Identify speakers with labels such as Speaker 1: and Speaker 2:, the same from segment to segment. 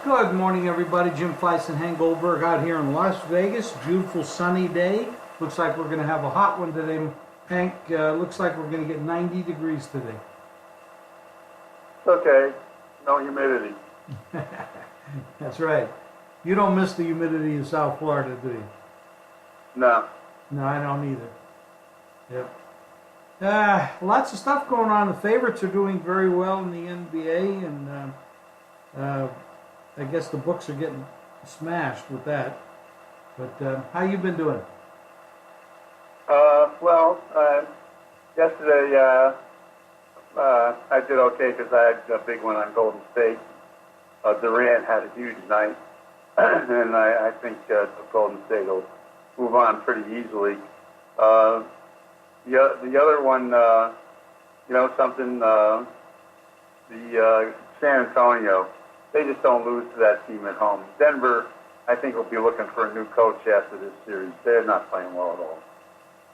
Speaker 1: Good morning, everybody. Jim Fleiss and Hank Goldberg out here in Las Vegas. Beautiful sunny day. Looks like we're going to have a hot one today. Hank, looks like we're going to get 90 degrees today.
Speaker 2: Okay. No humidity.
Speaker 1: That's right. You don't miss the humidity in South Florida, do you?
Speaker 2: No.
Speaker 1: No, I don't either. Yep. Lots of stuff going on. The favorites are doing very well in the NBA, and I guess the books are getting smashed with that. But how you been doing?
Speaker 2: Yesterday I did okay because I had a big one on Golden State. Durant had a huge night, and I think Golden State will move on pretty easily. The other one, the San Antonio, they just don't lose to that team at home. Denver, I think, will be looking for a new coach after this series. They're not playing well at all.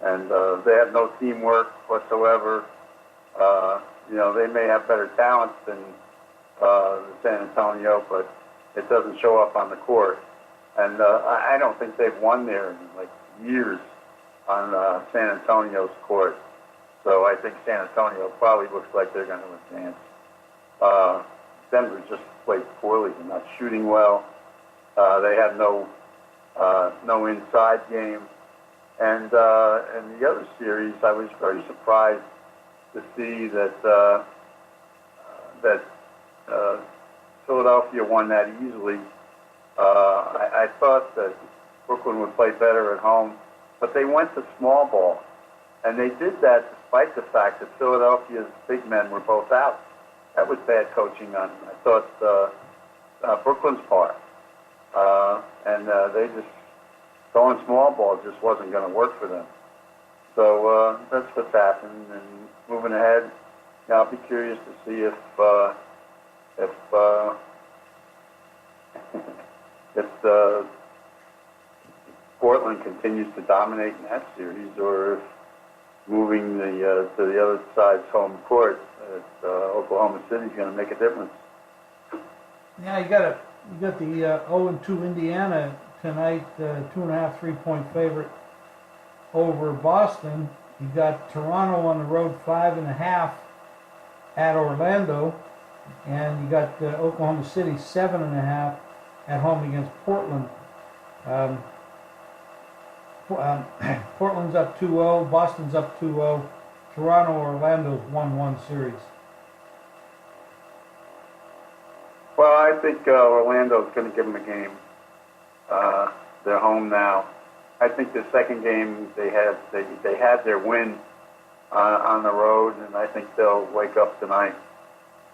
Speaker 2: And they have no teamwork whatsoever. They may have better talent than San Antonio, but it doesn't show up on the court. And I don't think they've won there in like years on San Antonio's court. So I think San Antonio probably looks like they're going to advance. Denver just played poorly. They're not shooting well. They have no inside game. And in the other series, I was very surprised to see that Philadelphia won that easily. I thought that Brooklyn would play better at home, but they went to small ball, and they did that despite the fact that Philadelphia's big men were both out. That was bad coaching on, I thought, Brooklyn's part. And they just, going small ball just wasn't going to work for them. So that's what's happened. And moving ahead, I'll be curious to see if Portland continues to dominate in that series, or if moving to the other side's home court at Oklahoma City is going to make a difference.
Speaker 1: Yeah, you got the 0-2 Indiana tonight, 2.5 3-point favorite over Boston. You got Toronto on the road 5.5 at Orlando, and you got Oklahoma City 7.5 at home against Portland. Portland's up 2-0, Boston's up 2-0, Toronto, Orlando's 1-1 series.
Speaker 2: Well, I think Orlando's going to give them a game. They're home now. I think the second game they had their win on the road, and I think they'll wake up tonight.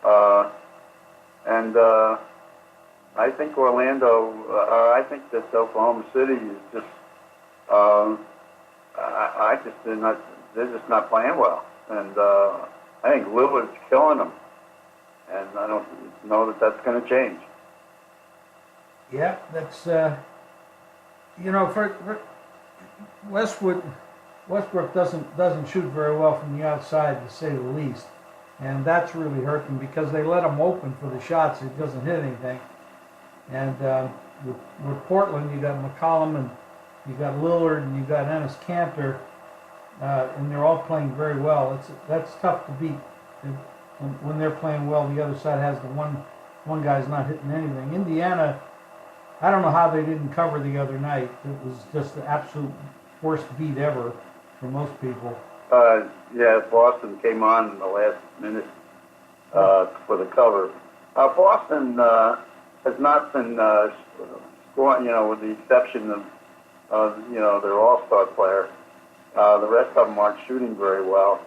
Speaker 2: I think I think that Oklahoma City is just. They're just not playing well, and I think Lillard's killing them, and I don't know that that's going to change.
Speaker 1: Yeah, that's for Westbrook doesn't shoot very well from the outside, to say the least, and that's really hurt them because they let him open for the shots. It doesn't hit anything, and with Portland, you got McCollum and you got Lillard and you got Enes Kanter, and they're all playing very well. That's tough to beat. When they're playing well, the other side has the one guy's not hitting anything. Indiana, I don't know how they didn't cover the other night. It was just the absolute worst beat ever for most people.
Speaker 2: Boston came on in the last minute for the cover. Boston has not been scoring, with the exception of their all-star player. The rest of them aren't shooting very well.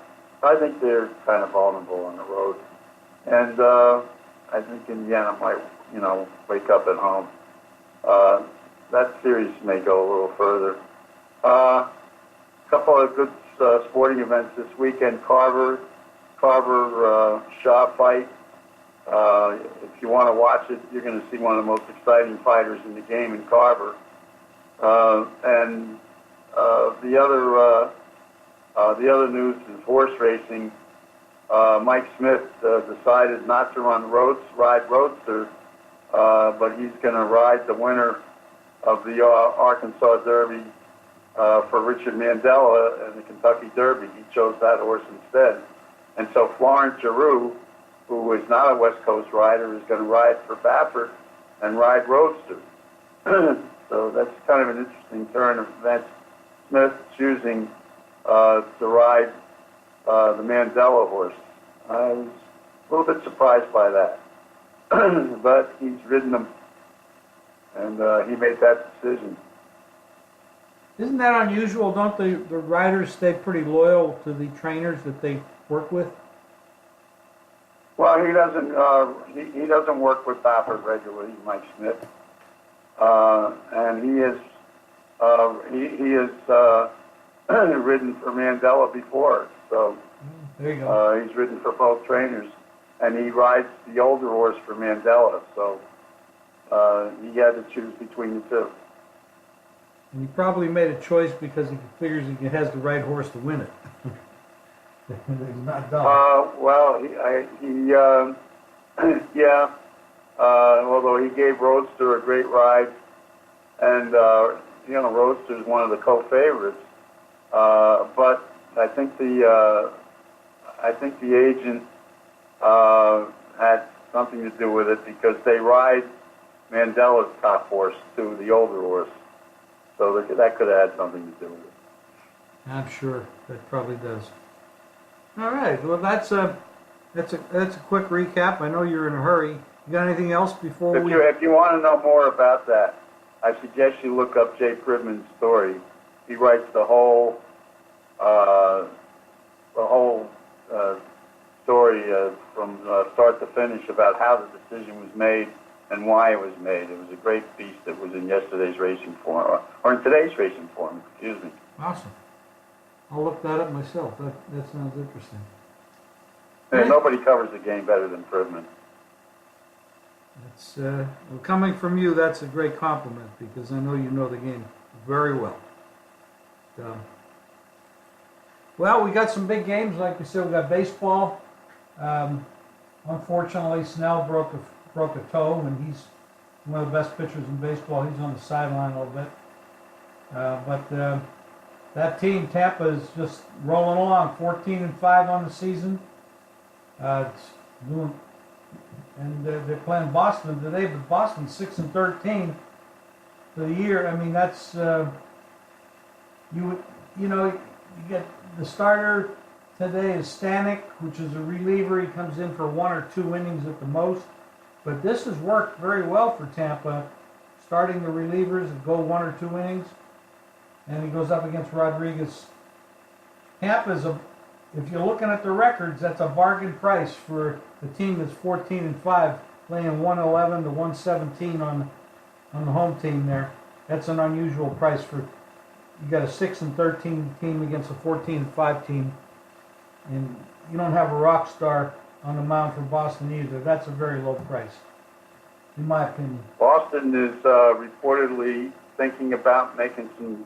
Speaker 2: I think they're kind of vulnerable on the road. And I think Indiana might, wake up at home. That series may go a little further. A couple of good sporting events this weekend. Carver Shaw fight. If you want to watch it, you're going to see one of the most exciting fighters in the game in Carver. The other news is horse racing. Mike Smith decided not to ride Roadster but he's going to ride the winner of the Arkansas Derby for Richard Mandela in the Kentucky Derby. He chose that horse instead. And so Florent Giroux, who is not a West Coast rider, is going to ride for Baffert and ride Roadster. So that's kind of an interesting turn of events. Smith choosing to ride the Mandela horse. I was a little bit surprised by that. But he's ridden them, and he made that decision.
Speaker 1: Isn't that unusual? Don't the riders stay pretty loyal to the trainers that they work with?
Speaker 2: Well, he doesn't work with Baffert regularly, Mike Smith, and he is ridden for Mandela before. So
Speaker 1: there you go.
Speaker 2: he's ridden for both trainers, and he rides the older horse for Mandela. So he had to choose between the two.
Speaker 1: And he probably made a choice because he figures he has the right horse to win it. He's not dumb.
Speaker 2: Well, yeah. Although he gave Roadster a great ride, and Roadster is one of the co-favorites. But I think the agent had something to do with it because they ride Mandela's top horse to the older horse, so that could have had something to do with it.
Speaker 1: I'm sure that probably does. All right. Well, that's a quick recap. I know you're in a hurry. You got anything else before
Speaker 2: If you want to know more about that, I suggest you look up Jay Pridman's story. He writes the whole story from start to finish about how the decision was made and why it was made. It was a great piece that was in yesterday's Racing Forum, or in today's Racing Forum, excuse me.
Speaker 1: Awesome. I'll look that up myself. That sounds interesting.
Speaker 2: And nobody covers the game better than Pridman.
Speaker 1: It's well, coming from you, that's a great compliment because I know you know the game very well. Well, we got some big games. Like we said, we got baseball. Unfortunately, Snell broke a toe, and he's one of the best pitchers in baseball. He's on the sideline a little bit. But that team, Tampa, is just rolling along, 14-5 on the season. And they're playing Boston today, but Boston's 6-13 for the year. I mean, that's you get the starter today is Stanek, which is a reliever. He comes in for 1 or 2 innings at the most. But this has worked very well for Tampa, starting the relievers and go 1 or 2 innings. And he goes up against Rodriguez. Tampa's if you're looking at the records, that's a bargain price for the team that's 14-5, playing 111 to 117 on the home team there. That's an unusual price for you got a 6-13 team against a 14-5 team, and you don't have a rock star on the mound for Boston either. That's a very low price, in my opinion.
Speaker 2: Boston is reportedly thinking about making some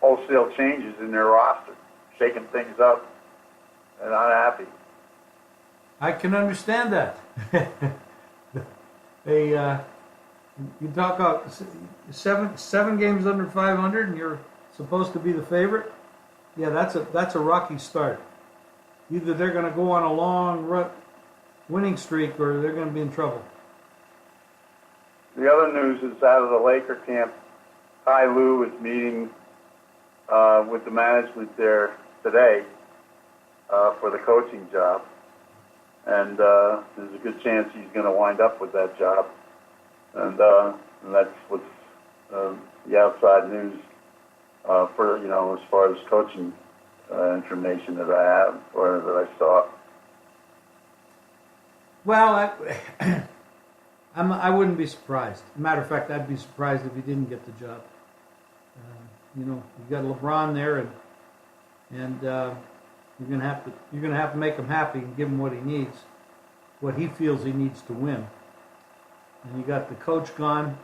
Speaker 2: wholesale changes in their roster, shaking things up. They're not happy.
Speaker 1: I can understand that. You talk about seven games under 500, and you're supposed to be the favorite. Yeah, that's a rocky start. Either they're going to go on a long winning streak, or they're going to be in trouble.
Speaker 2: The other news is out of the Laker camp. Ty Lue is meeting with the management there today for the coaching job, and there's a good chance he's going to wind up with that job, and that's what's the outside news for as far as coaching information that I have or that I saw.
Speaker 1: Well, I wouldn't be surprised. Matter of fact, I'd be surprised if he didn't get the job. You got LeBron there, and you're gonna have to make him happy and give him what he needs, what he feels he needs to win. And you got the coach gone,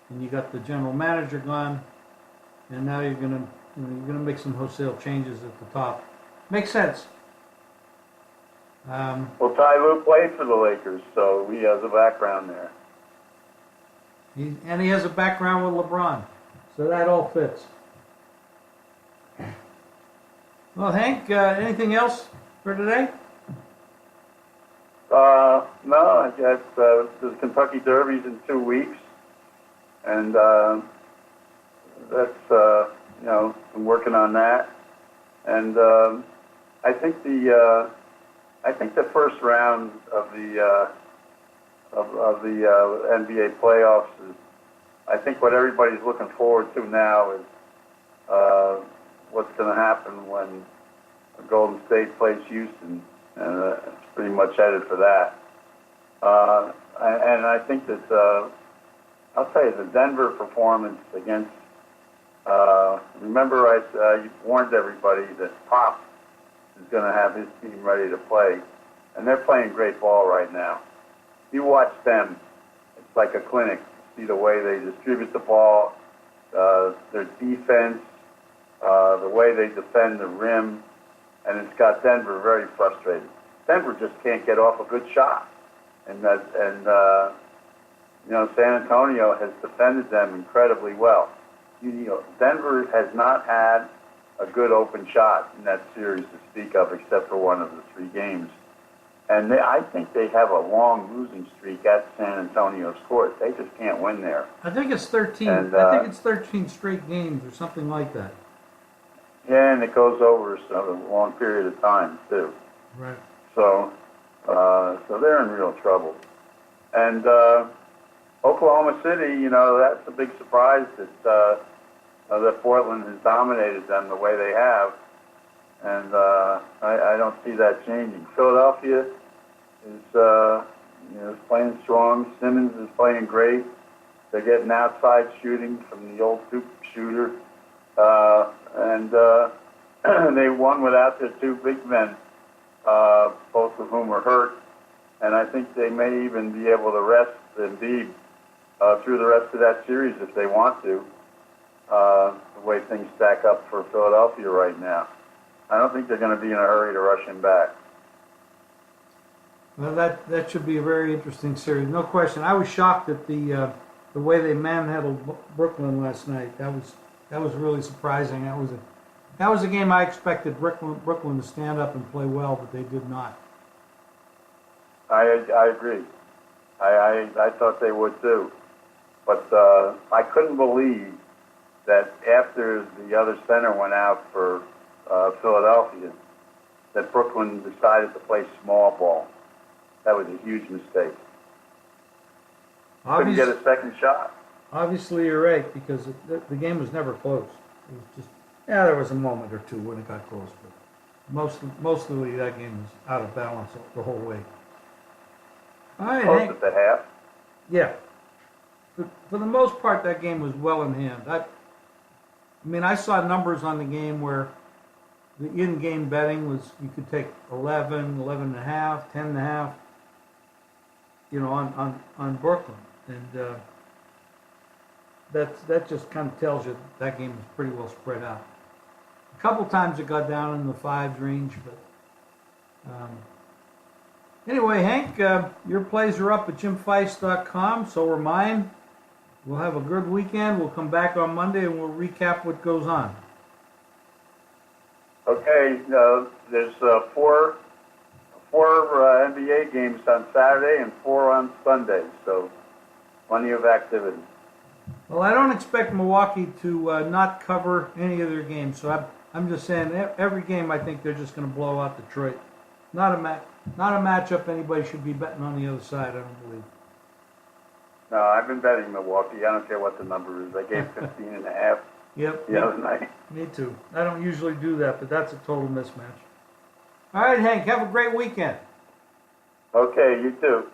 Speaker 1: and you got the general manager gone, and now you're gonna make some wholesale changes at the top. Makes sense.
Speaker 2: Well, Ty Lue played for the Lakers, so he has a background there.
Speaker 1: And he has a background with LeBron, so that all fits. Well, Hank, anything else for today?
Speaker 2: No, I guess the Kentucky Derby's in 2 weeks, and that's been working on that, and I think the first round of the NBA playoffs is, I think what everybody's looking forward to now is what's going to happen when Golden State plays Houston, and it's pretty much headed for that. And I think that I'll tell you, the Denver performance against. Remember, I warned everybody that Pop is going to have his team ready to play, and they're playing great ball right now. You watch them; it's like a clinic. See the way they distribute the ball, their defense, the way they defend the rim, and it's got Denver very frustrated. Denver just can't get off a good shot, and San Antonio has defended them incredibly well. Denver has not had a good open shot in that series to speak of, except for one of the 3 games. And I think they have a long losing streak at San Antonio's court. They just can't win there.
Speaker 1: I think it's 13.
Speaker 2: And,
Speaker 1: I think it's 13 straight games or something like that.
Speaker 2: Yeah, and it goes over a long period of time too.
Speaker 1: Right.
Speaker 2: So they're in real trouble. And Oklahoma City, that's a big surprise that Portland has dominated them the way they have. And I don't see that changing. Philadelphia is playing strong. Simmons is playing great. They're getting outside shooting from the old Duke shooter. And they won without their 2 big men, both of whom are hurt. And I think they may even be able to rest Embiid through the rest of that series if they want to, the way things stack up for Philadelphia right now. I don't think they're going to be in a hurry to rush him back.
Speaker 1: Well, that should be a very interesting series, no question. I was shocked at the way they manhandled Brooklyn last night. That was really surprising. That was a game I expected Brooklyn to stand up and play well, but they did not.
Speaker 2: I agree. I thought they would too, but I couldn't believe that after the other center went out for Philadelphia, that Brooklyn decided to play small ball. That was a huge mistake. Couldn't get a second shot.
Speaker 1: Obviously, you're right, because the game was never close. It was just, there was a moment or two when it got close, but mostly that game was out of balance the whole way. All right,
Speaker 2: Close
Speaker 1: Hank.
Speaker 2: at the half.
Speaker 1: Yeah. For the most part, that game was well in hand. I saw numbers on the game where the in-game betting was, you could take 11, 11 and a half, 10 and a half, on Brooklyn. And that just kind of tells you that game was pretty well spread out. A couple times it got down in the 5s range, but anyway, Hank, your plays are up at jimfeist.com, so are mine. We'll have a good weekend. We'll come back on Monday and we'll recap what goes on.
Speaker 2: Okay, there's 4 NBA games on Saturday and 4 on Sunday, so plenty of activity.
Speaker 1: Well, I don't expect Milwaukee to not cover any of their games, so I'm just saying every game I think they're just going to blow out Detroit. Not a matchup anybody should be betting on the other side, I don't believe.
Speaker 2: No, I've been betting Milwaukee. I don't care what the number is. I gave 15 and a half the other night.
Speaker 1: Me too. I don't usually do that, but that's a total mismatch. All right, Hank, have a great weekend.
Speaker 2: Okay, you too.